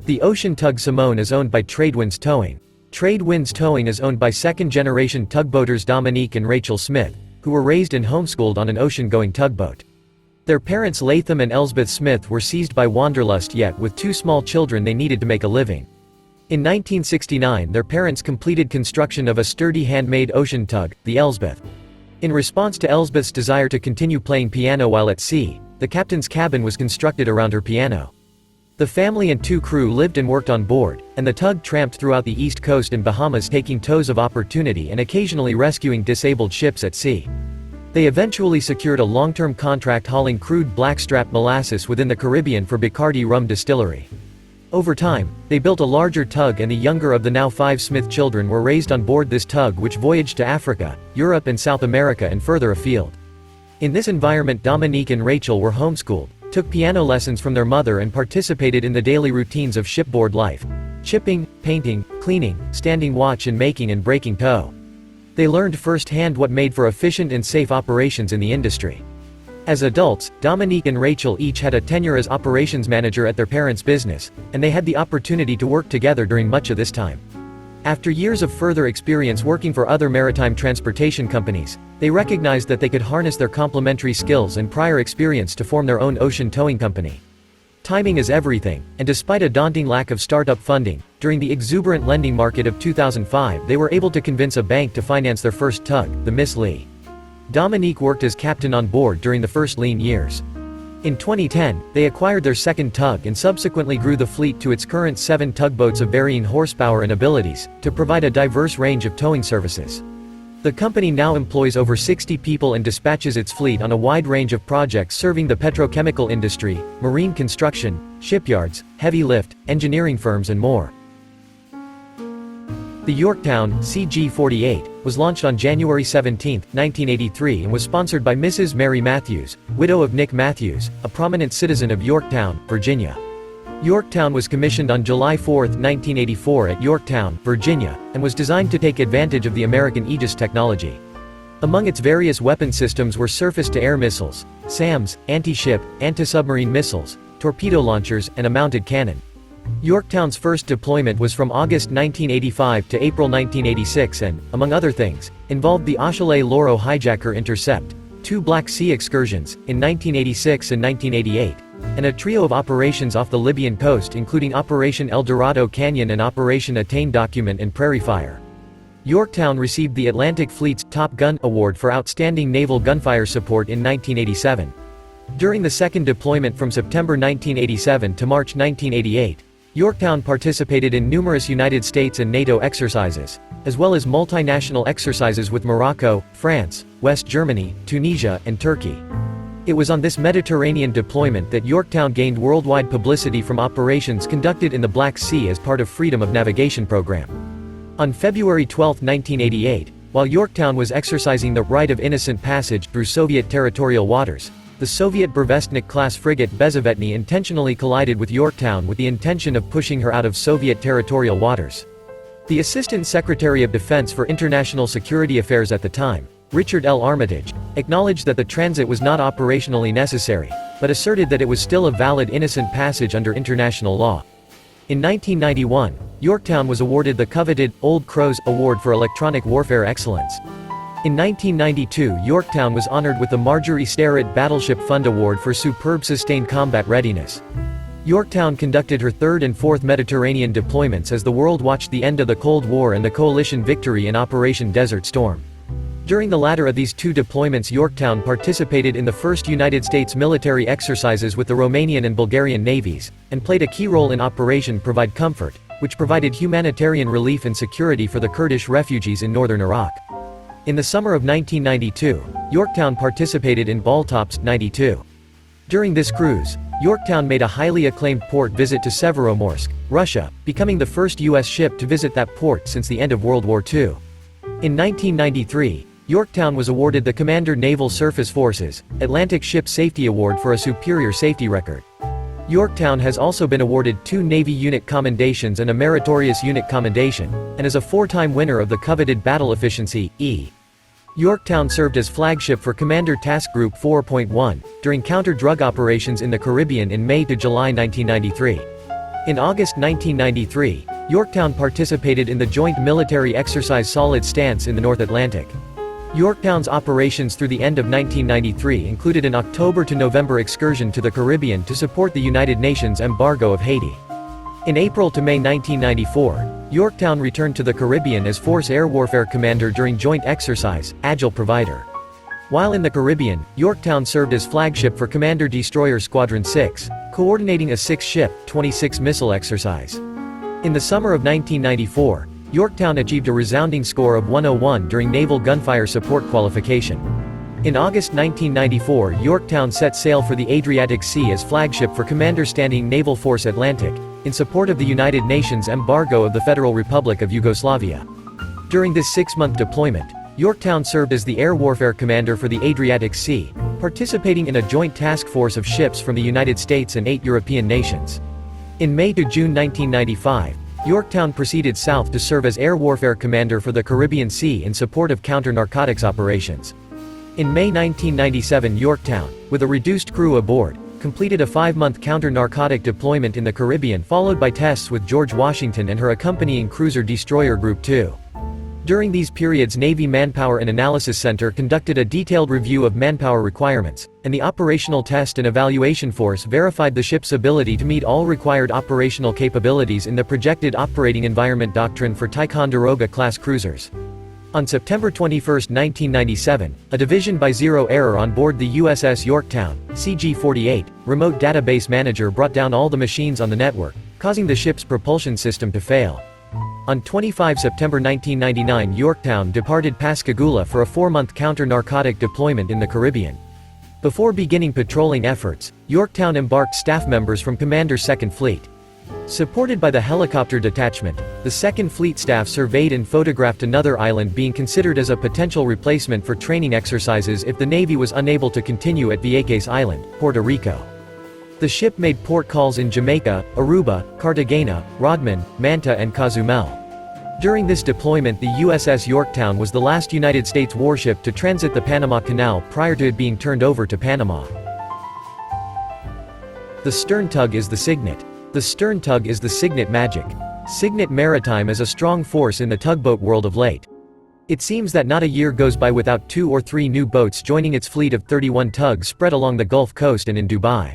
The ocean tug Simone is owned by Tradewinds Towing. Tradewinds Towing is owned by second-generation tugboaters Dominique and Rachel Smith, who were raised and homeschooled on an ocean-going tugboat. Their parents Latham and Elsbeth Smith were seized by wanderlust, yet with two small children they needed to make a living. In 1969 their parents completed construction of a sturdy handmade ocean tug, the Elsbeth. In response to Elsbeth's desire to continue playing piano while at sea, the captain's cabin was constructed around her piano. The family and two crew lived and worked on board, and the tug tramped throughout the East Coast and Bahamas, taking tows of opportunity and occasionally rescuing disabled ships at sea. They eventually secured a long-term contract hauling crude blackstrap molasses within the Caribbean for Bacardi Rum Distillery. Over time, they built a larger tug, and the younger of the now 5 Smith children were raised on board this tug, which voyaged to Africa, Europe and South America and further afield. In this environment Dominique and Rachel were homeschooled, took piano lessons from their mother and participated in the daily routines of shipboard life: chipping, painting, cleaning, standing watch and making and breaking tow. They learned firsthand what made for efficient and safe operations in the industry. As adults, Dominique and Rachel each had a tenure as operations manager at their parents' business, and they had the opportunity to work together during much of this time. After years of further experience working for other maritime transportation companies, they recognized that they could harness their complementary skills and prior experience to form their own ocean towing company. Timing is everything, and despite a daunting lack of startup funding, during the exuberant lending market of 2005 they were able to convince a bank to finance their first tug, the Miss Lee. Dominique worked as captain on board during the first lean years. In 2010, they acquired their second tug and subsequently grew the fleet to its current 7 tugboats of varying horsepower and abilities, to provide a diverse range of towing services. The company now employs over 60 people and dispatches its fleet on a wide range of projects serving the petrochemical industry, marine construction, shipyards, heavy lift, engineering firms and more. The Yorktown, CG48, was launched on January 17, 1983 and was sponsored by Mrs. Mary Matthews, widow of Nick Matthews, a prominent citizen of Yorktown, Virginia. Yorktown was commissioned on July 4, 1984 at Yorktown, Virginia, and was designed to take advantage of the American Aegis technology. Among its various weapon systems were surface-to-air missiles, SAMs, anti-ship, anti-submarine missiles, torpedo launchers, and a mounted cannon. Yorktown's first deployment was from August 1985 to April 1986 and, among other things, involved the Achille Lauro hijacker intercept, 2 Black Sea excursions, in 1986 and 1988, and a trio of operations off the Libyan coast including Operation El Dorado Canyon and Operation Attain Document and Prairie Fire. Yorktown received the Atlantic Fleet's Top Gun Award for Outstanding Naval Gunfire Support in 1987. During the second deployment from September 1987 to March 1988, Yorktown participated in numerous United States and NATO exercises, as well as multinational exercises with Morocco, France, West Germany, Tunisia, and Turkey. It was on this Mediterranean deployment that Yorktown gained worldwide publicity from operations conducted in the Black Sea as part of Freedom of Navigation program. On February 12, 1988, while Yorktown was exercising the right of innocent passage through Soviet territorial waters, the Soviet Burevestnik-class frigate Bezevetny intentionally collided with Yorktown with the intention of pushing her out of Soviet territorial waters. The Assistant Secretary of Defense for International Security Affairs at the time, Richard L. Armitage, acknowledged that the transit was not operationally necessary, but asserted that it was still a valid innocent passage under international law. In 1991, Yorktown was awarded the coveted Old Crows Award for Electronic Warfare Excellence. In 1992 Yorktown was honored with the Marjorie Sterritt Battleship Fund Award for superb sustained combat readiness. Yorktown conducted her third and fourth Mediterranean deployments as the world watched the end of the Cold War and the coalition victory in Operation Desert Storm. During the latter of these 2 deployments Yorktown participated in the first United States military exercises with the Romanian and Bulgarian navies, and played a key role in Operation Provide Comfort, which provided humanitarian relief and security for the Kurdish refugees in northern Iraq. In the summer of 1992, Yorktown participated in Baltops 92. During this cruise, Yorktown made a highly acclaimed port visit to Severomorsk, Russia, becoming the first U.S. ship to visit that port since the end of World War II. In 1993, Yorktown was awarded the Commander Naval Surface Forces Atlantic Ship Safety Award for a superior safety record. Yorktown has also been awarded 2 Navy Unit Commendations and a Meritorious Unit Commendation, and is a 4-time winner of the coveted Battle Efficiency E. Yorktown served as flagship for Commander Task Group 4.1 during counter-drug operations in the Caribbean in May to July 1993. In August 1993, Yorktown participated in the joint military exercise Solid Stance in the North Atlantic. Yorktown's operations through the end of 1993 included an October to November excursion to the Caribbean to support the United Nations embargo of Haiti. In April to May 1994, Yorktown returned to the Caribbean as Force Air Warfare Commander during joint exercise, Agile Provider. While in the Caribbean, Yorktown served as flagship for Commander Destroyer Squadron 6, coordinating a 6-ship, 26-missile exercise. In the summer of 1994, Yorktown achieved a resounding score of 101 during Naval Gunfire Support Qualification. In August 1994, Yorktown set sail for the Adriatic Sea as flagship for Commander Standing Naval Force Atlantic, in support of the United Nations embargo of the Federal Republic of Yugoslavia. During this 6-month deployment, Yorktown served as the Air Warfare Commander for the Adriatic Sea, participating in a joint task force of ships from the United States and 8 European nations. In May to June 1995, Yorktown proceeded south to serve as Air Warfare Commander for the Caribbean Sea in support of counter-narcotics operations. In May 1997, Yorktown, with a reduced crew aboard, completed a 5-month counter-narcotic deployment in the Caribbean followed by tests with George Washington and her accompanying cruiser-destroyer Group 2. During these periods, Navy Manpower and Analysis Center conducted a detailed review of manpower requirements, and the Operational Test and Evaluation Force verified the ship's ability to meet all required operational capabilities in the projected operating environment doctrine for Ticonderoga-class cruisers. On September 21, 1997, a division by zero error on board the USS Yorktown, CG48, remote database manager brought down all the machines on the network, causing the ship's propulsion system to fail. On 25 September 1999, Yorktown departed Pascagoula for a 4-month counter-narcotic deployment in the Caribbean. Before beginning patrolling efforts, Yorktown embarked staff members from Commander's 2nd Fleet. Supported by the helicopter detachment, the 2nd Fleet staff surveyed and photographed another island being considered as a potential replacement for training exercises if the Navy was unable to continue at Vieques Island, Puerto Rico. The ship made port calls in Jamaica, Aruba, Cartagena, Rodman, Manta and Cozumel. During this deployment, the USS Yorktown was the last United States warship to transit the Panama Canal prior to it being turned over to Panama. The stern tug is the Signet. The stern tug is the Signet Magic. Signet Maritime is a strong force in the tugboat world of late. It seems that not a year goes by without 2 or 3 new boats joining its fleet of 31 tugs spread along the Gulf Coast and in Dubai.